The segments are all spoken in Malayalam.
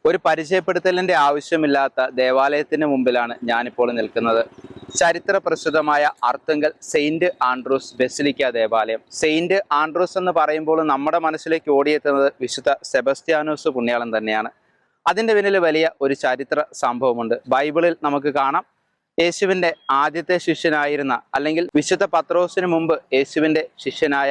ഒരു പരിചയപ്പെടുത്തലിന്റെ ആവശ്യമില്ലാത്ത ദേവാലയത്തിന് മുമ്പിലാണ് ഞാനിപ്പോൾ നിൽക്കുന്നത്. ചരിത്ര പ്രസിദ്ധമായ അർത്തുങ്കൽ സെയിന്റ് ആൻഡ്രൂസ് ബസിലിക്ക ദേവാലയം. സെയിന്റ് ആൻഡ്രൂസ് എന്ന് പറയുമ്പോൾ നമ്മുടെ മനസ്സിലേക്ക് ഓടിയെത്തുന്നത് വിശുദ്ധ സെബസ്ത്യാനോസ് പുണ്യാളൻ തന്നെയാണ്. അതിൻ്റെ പിന്നിൽ വലിയ ഒരു ചരിത്ര സംഭവമുണ്ട്. ബൈബിളിൽ നമുക്ക് കാണാം, യേശുവിൻ്റെ ആദ്യത്തെ ശിഷ്യനായിരുന്ന, അല്ലെങ്കിൽ വിശുദ്ധ പത്രോസിന് മുമ്പ് യേശുവിൻ്റെ ശിഷ്യനായ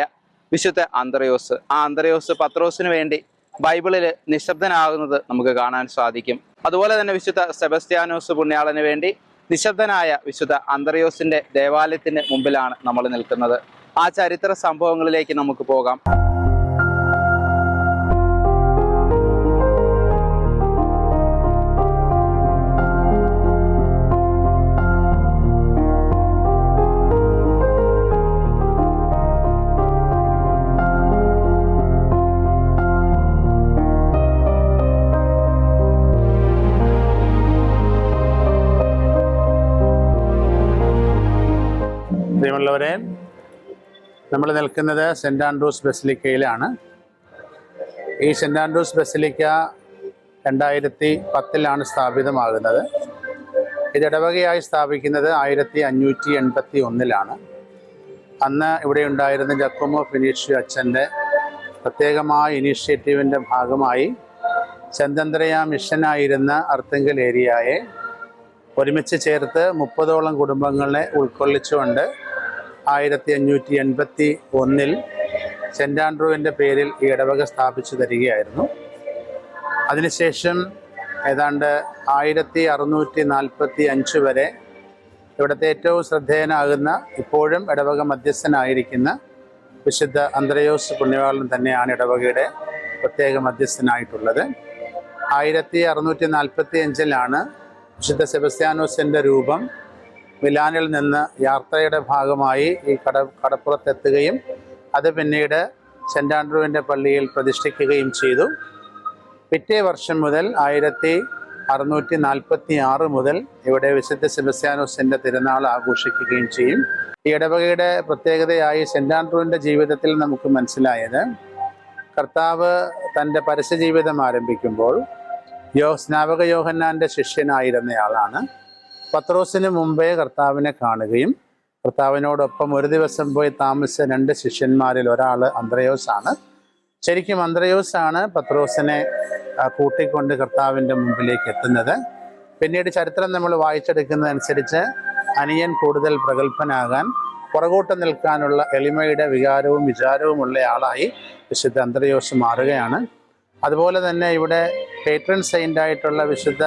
വിശുദ്ധ അന്ത്രയോസ്, ആ അന്ത്രയോസ് പത്രോസിന് വേണ്ടി ബൈബിളിൽ നിശബ്ദനാകുന്നത് നമുക്ക് കാണാൻ സാധിക്കും. അതുപോലെ തന്നെ വിശുദ്ധ സെബസ്ത്യാനോസ് പുണ്യാളന് വേണ്ടി നിശബ്ദനായ വിശുദ്ധ അന്ത്രയോസിന്റെ ദേവാലയത്തിന് മുമ്പിലാണ് നമ്മൾ നിൽക്കുന്നത്. ആ ചരിത്ര സംഭവങ്ങളിലേക്ക് നമുക്ക് പോകാം. പ്രിയമുള്ളവരെ, നമ്മൾ നിൽക്കുന്നത് സെൻറ് ആൻഡ്രൂസ് ബസിലിക്കയിലാണ്. ഈ സെൻറ് ആൻഡ്രൂസ് ബസിലിക്ക 2010 സ്ഥാപിതമാകുന്നത്. ഇത് ഇടവകയായി സ്ഥാപിക്കുന്നത് 1581 അന്ന് ഇവിടെ ഉണ്ടായിരുന്ന ജക്കോമോ ഫിനീഷ്യോ അച്ഛൻ്റെ പ്രത്യേകമായ ഇനീഷ്യേറ്റീവിൻ്റെ ഭാഗമായി സെന്റ് മിഷനായിരുന്ന അർത്തുങ്കൽ ഏരിയയെ ഒരുമിച്ച് ചേർത്ത് 30ഓളം കുടുംബങ്ങളെ ഉൾക്കൊള്ളിച്ചുകൊണ്ട് 1581 സെൻറ് ആൻഡ്രൂവിൻ്റെ പേരിൽ ഈ ഇടവക സ്ഥാപിച്ചു തരികയായിരുന്നു. അതിനുശേഷം ഏതാണ്ട് 1645 വരെ ഇവിടുത്തെ ഏറ്റവും ശ്രദ്ധേയനാകുന്ന, ഇപ്പോഴും ഇടവക മധ്യസ്ഥനായിരിക്കുന്ന വിശുദ്ധ അന്ത്രയോസ് പുണ്യവാളൻ തന്നെയാണ് ഇടവകയുടെ പ്രത്യേക മധ്യസ്ഥനായിട്ടുള്ളത്. 1645 വിശുദ്ധ സെബസ്ത്യാനോസിൻ്റെ രൂപം മിലാനിൽ നിന്ന് യാത്രയുടെ ഭാഗമായി ഈ കടപ്പുറത്തെത്തുകയും അത് പിന്നീട് സെൻറ് ആൻഡ്രൂവിൻ്റെ പള്ളിയിൽ പ്രതിഷ്ഠിക്കുകയും ചെയ്തു. പിറ്റേ വർഷം മുതൽ 1646 മുതൽ ഇവിടെ വിശുദ്ധ സെബസ്ത്യാനോസിൻ്റെ തിരുനാൾ ആഘോഷിക്കുകയും ചെയ്യും. ഈ ഇടവകയുടെ പ്രത്യേകതയായി സെൻറ് ആൻഡ്രൂവിൻ്റെ ജീവിതത്തിൽ നമുക്ക് മനസ്സിലായത്, കർത്താവ് തൻ്റെ പരസ്യ ജീവിതം ആരംഭിക്കുമ്പോൾ സ്നാപക യോഹന്നാൻ്റെ ശിഷ്യനായിരുന്നയാളാണ്. പത്രോസിന് മുമ്പേ കർത്താവിനെ കാണുകയും കർത്താവിനോടൊപ്പം ഒരു ദിവസം പോയി താമസിച്ച 2 ശിഷ്യന്മാരിൽ ഒരാൾ അന്ത്രയോസാണ്. ശരിക്കും അന്ത്രയോസാണ് പത്രോസിനെ കൂട്ടിക്കൊണ്ട് കർത്താവിൻ്റെ മുമ്പിലേക്ക് എത്തുന്നത്. പിന്നീട് ചരിത്രം നമ്മൾ വായിച്ചെടുക്കുന്നതനുസരിച്ച് അനിയൻ കൂടുതൽ പ്രഗത്ഭനാകാൻ, പുറകോട്ട് നിൽക്കാനുള്ള എളിമയുടെ വികാരവും വിചാരവുമുള്ള ആളായി വിശുദ്ധ അന്ത്രയോസ് മാറുകയാണ്. അതുപോലെ തന്നെ ഇവിടെ പേട്രൺ സെയിൻ്റായിട്ടുള്ള വിശുദ്ധ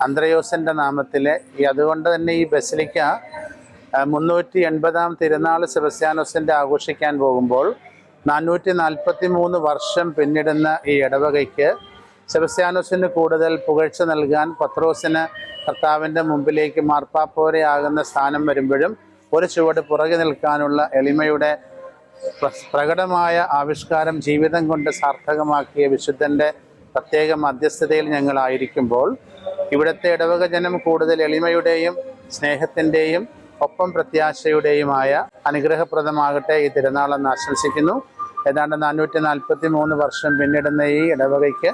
അന്ത്രയോസിൻ്റെ നാമത്തിൽ അതുകൊണ്ട് തന്നെ ഈ ബസിലിക്ക 380 തിരുനാൾ സെബസ്ത്യാനോസിൻ്റെ ആഘോഷിക്കാൻ പോകുമ്പോൾ 443 വർഷം പിന്നിടുന്ന ഈ ഇടവകയ്ക്ക് സെബസ്ത്യാനോസിന് കൂടുതൽ പുകഴ്ച നൽകാൻ പത്രോസിന് കർത്താവിൻ്റെ മുമ്പിലേക്ക് മാർപ്പാപ്പോരെയാകുന്ന സ്ഥാനം വരുമ്പോഴും ഒരു ചുവട് പുറകെ നിൽക്കാനുള്ള എളിമയുടെ പ്രകടമായ ആവിഷ്കാരം ജീവിതം കൊണ്ട് സാർത്ഥകമാക്കിയ വിശുദ്ധൻ്റെ പ്രത്യേക മധ്യസ്ഥതയിൽ ഞങ്ങളായിരിക്കുമ്പോൾ ഇവിടുത്തെ ഇടവക ജനം കൂടുതൽ എളിമയുടെയും സ്നേഹത്തിൻ്റെയും ഒപ്പം പ്രത്യാശയുടെയുമായ അനുഗ്രഹപ്രദമാകട്ടെ ഈ തിരുനാളെന്ന് ആശംസിക്കുന്നു. ഏതാണ്ട് 443 വർഷം പിന്നിടുന്ന ഈ ഇടവകയ്ക്ക്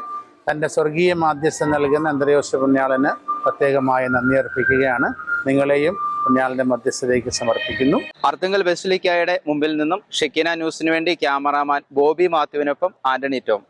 തൻ്റെ സ്വർഗീയ മാധ്യസ്ഥം നൽകുന്ന അന്ത്രയോസ് പുണ്യാളന് പ്രത്യേകമായി നന്ദി അർപ്പിക്കുകയാണ്. നിങ്ങളെയും പുണ്യാളന്റെ മധ്യസ്ഥതയ്ക്ക് സമർപ്പിക്കുന്നു. അർത്തുങ്കൽ ബസിലിക്കയുടെ മുമ്പിൽ നിന്നും ഷെക്കിന ന്യൂസിന് വേണ്ടി ക്യാമറാമാൻ ബോബി മാത്യുവിനൊപ്പം ആന്റണി ടോം.